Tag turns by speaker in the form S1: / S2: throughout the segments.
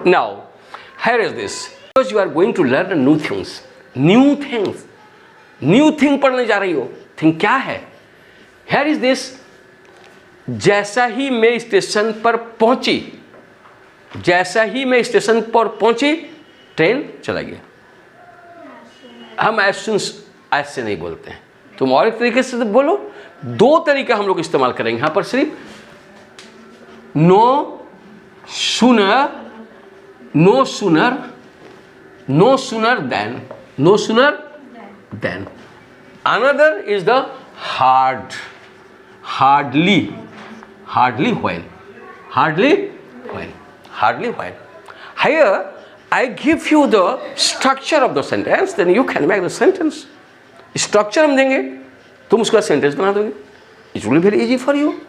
S1: Now, here is this. Because you are going to learn new things. New things. New thing पढ़ने जा रही हो. Thing क्या है? Here is this. जैसा ही मैं स्टेशन पर पहुंची, जैसा ही मैं स्टेशन पर पहुंची, ट्रेन चला गया. हम ऐसे नहीं बोलते हैं. तुम और एक तरीके से बोलो. दो तरीका हम लोग इस्तेमाल करेंगे यहां पर सिर्फ. No sooner, no sooner, no sooner than, no sooner than. Another is the hard, hardly, hardly when, hardly when, hardly when. Here I give you the structure of the sentence, then you can make the sentence. Structure हम देंगे, तुम उसका sentence बना दोगे. It will be very easy for you.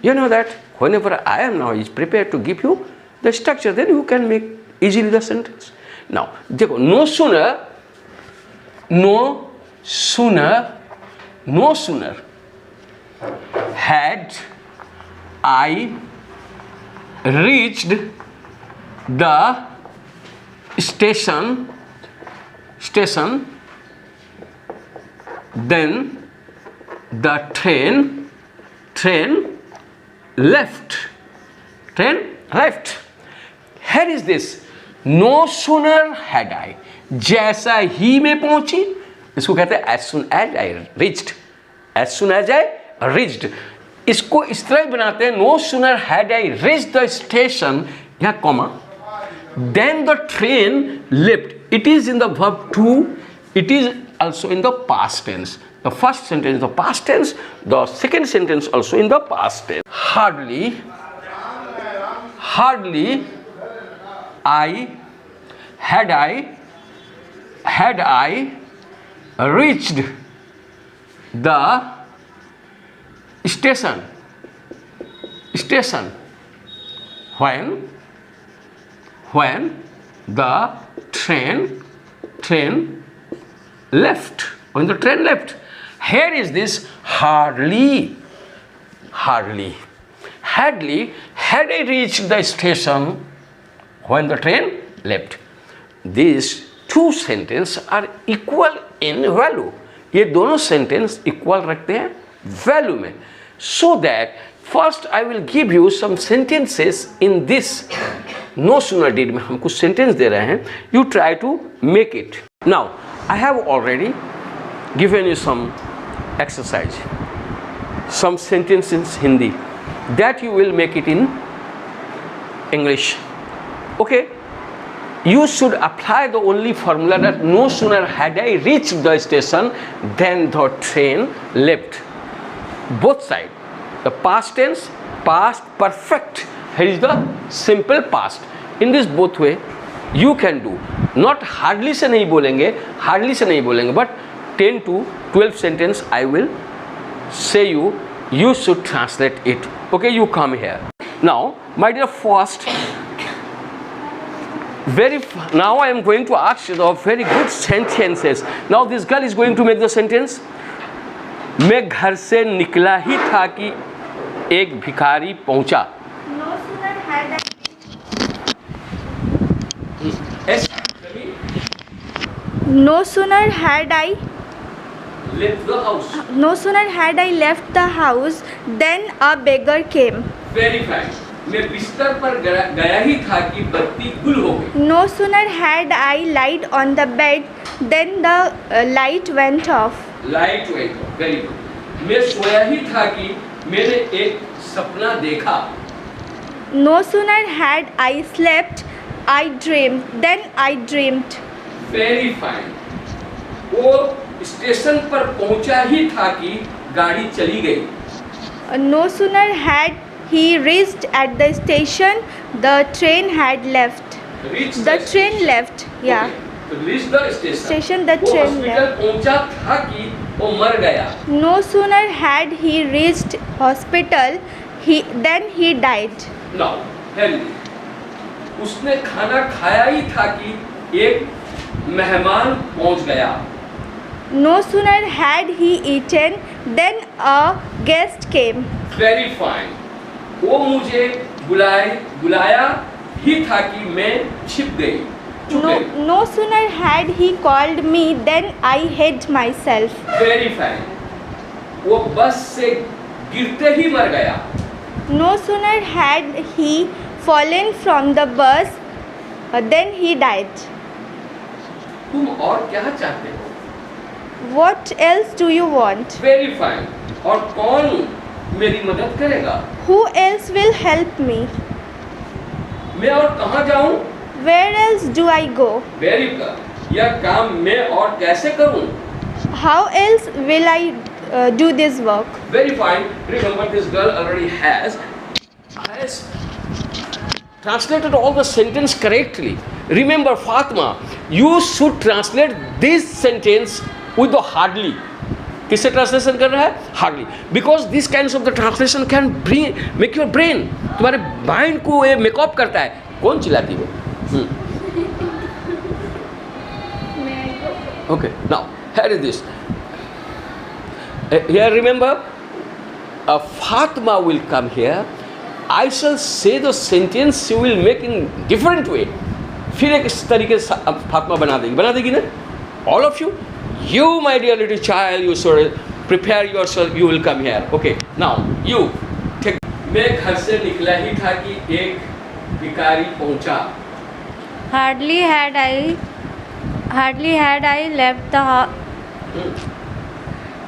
S1: You know that whenever I am now is prepared to give you the structure, then you can make easily the sentence. Now, देखो, no sooner, no sooner, no sooner had I reached the station, then the train left. Here is this. No sooner had I. जैसा ही मैं पहुंची, इसको कहते हैं as soon as I reached. As soon as I reached. इसको इस तरह बनाते हैं. No sooner had I reached the station, यहाँ comma. Then the train left. It is in the verb to. It is also in the past tense. The first sentence is the past tense. The second sentence also in the past tense. Hardly had I reached the station when the train left. When the train left. Here is this hardly. Had I reached the station when the train left. These two sentences are equal in value. ये दोनों sentence equal रखते हैं value में. So that first I will give you some sentences in this. No sooner did में हम कुछ sentence दे रहे हैं. You try to make it. Now I have already given you some exercise, some sentences in Hindi that you will make it in English. Okay, you should apply the only formula that no sooner had I reached the station than the train left. Both sides, the past tense, past perfect. Here is the simple past. In this both way you can do. Not hardly से नहीं बोलेंगे, but 10 to 12 sentence I will say you should translate it. Okay, you come here. Now, my dear, first, now I am going to ask you the very good sentences. Now this girl is going to make the sentence. मैं घर से निकला ही था कि एक भिखारी पहुंचा.
S2: No sooner had I
S1: left the house.
S2: No sooner had I left the house than a beggar came.
S1: Very fine. मैं बिस्तर पर गया ही था कि बत्ती गुल हो गई.
S2: No sooner had I lied on the bed than the light went off.
S1: Light went off. Very good. मैं सोया ही था कि मैंने एक सपना देखा.
S2: No sooner had I slept, I dreamed. Then I dreamed.
S1: Very fine. वो स्टेशन पर पहुंचा ही था कि गाड़ी चली गई.
S2: No sooner had he reached at the station, the train had left. The train left. Yeah.
S1: Reach the station.
S2: The train left.
S1: पहुंचा था कि वो मर गया.
S2: No sooner had he reached hospital, then he died.
S1: Now, tell me. उसने खाना खाया ही था कि एक मेहमान पहुंच गया.
S2: No sooner had he eaten than a guest came.
S1: Very fine. वो मुझे बुलाया ही था कि मैं छिप गई, छुप
S2: No,
S1: गई।
S2: no sooner had he called me than I hid myself.
S1: Very fine. वो बस से गिरते ही मर गया।
S2: No sooner had he fallen from the bus than he died.
S1: तुम और क्या चाहते हो?
S2: What else do you want?
S1: Very fine. और कौन मेरी मदद करेगा?
S2: Who else will help me?
S1: मैं और कहाँ जाऊँ?
S2: Where else do I go?
S1: Very good. यह काम मैं और कैसे करूँ?
S2: How else will I do this work?
S1: Very fine. Remember, this girl already has translated all the sentence correctly. Remember, Fatima, you should translate this sentence with the hardly. किससे translation कर रहा है? Hardly. Because this kind of the translation can make your brain, तुम्हारे mind को ये makeup करता है. कौन चिल्लाती हो? Okay, now here is this. Here remember, Fatima will come here. I shall say the sentence she will make in different way. फिर एक इस तरीके से फातिमा बना देगी ना? All of you my dear little child, you should prepare yourself. You will come here. Okay, now you take. मैं घर से निकला ही था कि एक भिखारी पहुंचा.
S3: Hardly had I left the house.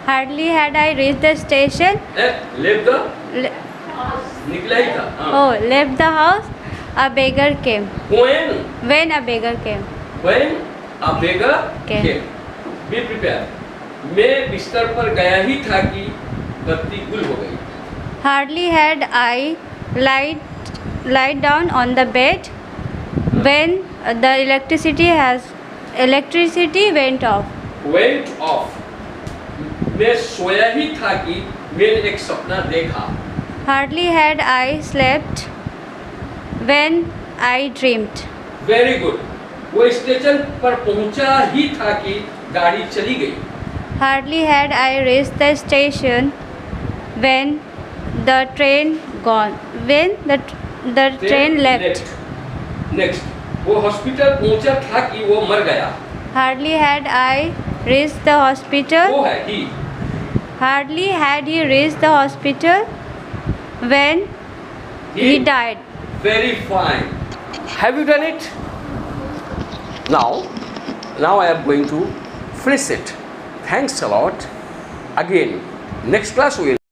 S3: Hardly had I reached the station.
S1: Left the. निकला ही था.
S3: Left the house. A beggar came.
S1: When
S3: a beggar came.
S1: When a beggar
S3: came.
S1: Be prepared. मैं बिस्तर पर गया ही था कि बत्ती गुल हो गई.
S3: Hardly had I lied down on the bed when the electricity went off.
S1: Went off. मैं सोया ही था कि मैंने एक सपना देखा.
S3: Hardly had I slept when I dreamed.
S1: Very good. वो स्टेशन पर पहुंचा ही था कि गाड़ी चली गई.
S3: Hardly had I reached the station when the train gone. When the train left.
S1: Next. वो हॉस्पिटल पहुंचा था कि वो मर गया.
S3: Hardly had I reached the hospital.
S1: वो है ही.
S3: Hardly had he reached the hospital when he died.
S1: Very fine. Have you done it? Now I am going to finish it. Thanks a lot. Again, next class we will